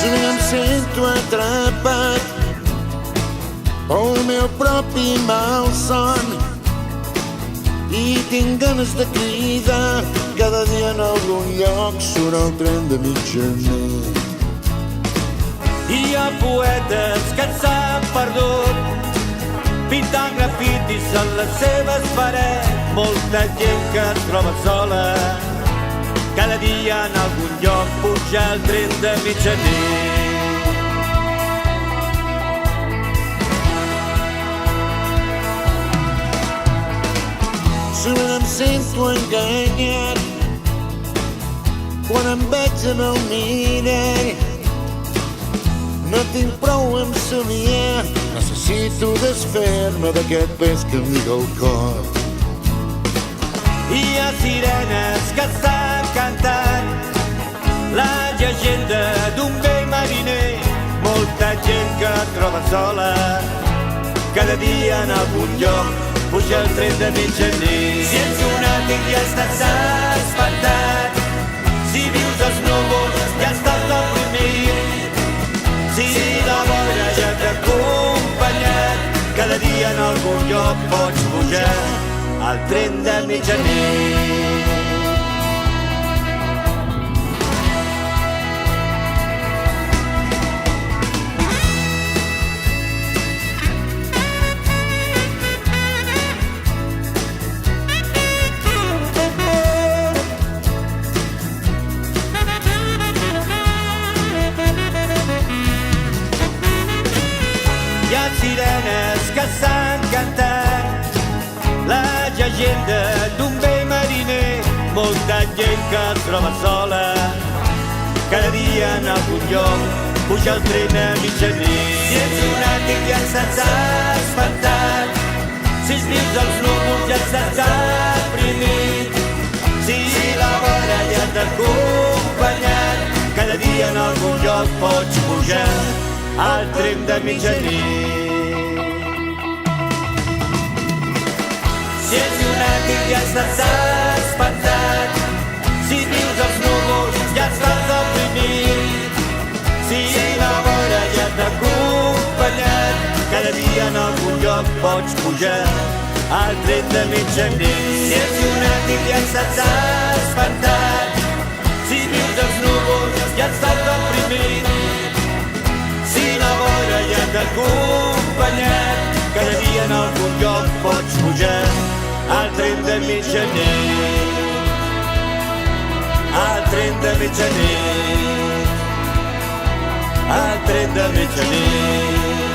Sovint em sento atrapat pel meu propi malson i tinc ganes de cridar. Cada dia en algun lloc surt el tren de mitjanit. Hi ha poetes que s'han perdut pintant grafitis en les seves parets. Molta gent que es troba sola, cada dia en algun lloc puja el tren de mitjanit. Sovint em sento enganyat quan em veig en el mirall. No tinc prou amb somiar, necessito desfer-me d'aquest pes que em lliga el cor. Hi ha sirenes que estan cantant la llegenda d'un vell mariner. Molta gent que es troba sola, cada dia en algun lloc puja el tren de mitjanit. Si ets llunàtic ja estàs espantat, si vius als núvols ja estàs deprimit, si la boira ja t'ha acompanyat, cada dia en algun lloc pots pujar al tren de mitjanit. Hi ha sirenes que estan cantant la llegenda d'un vell mariner. Molta gent que es troba sola, cada dia en algun lloc puja el tren a mitjanit. Si ets llunàtic ja estàs espantat, si vius als núvols ja estàs deprimit, si la boira ja t'ha acompanyat, cada dia en algun lloc pots pujar al tren de mitjanit. Si ets llunàtic ja estàs espantat, si vius als núvols ja estàs deprimit, si la boira ja t'ha acompanyat, cada dia en algun lloc pots pujar al tren de mitjanit. Si ets llunàtic ja estàs espantat, si vius als núvols ja estàs deprimit, si la boira ja t'ha acompanyat, cada dia en algun lloc pots pujar al tren de mitjanit. Al tren de mitjanit. Al tren de mitjanit.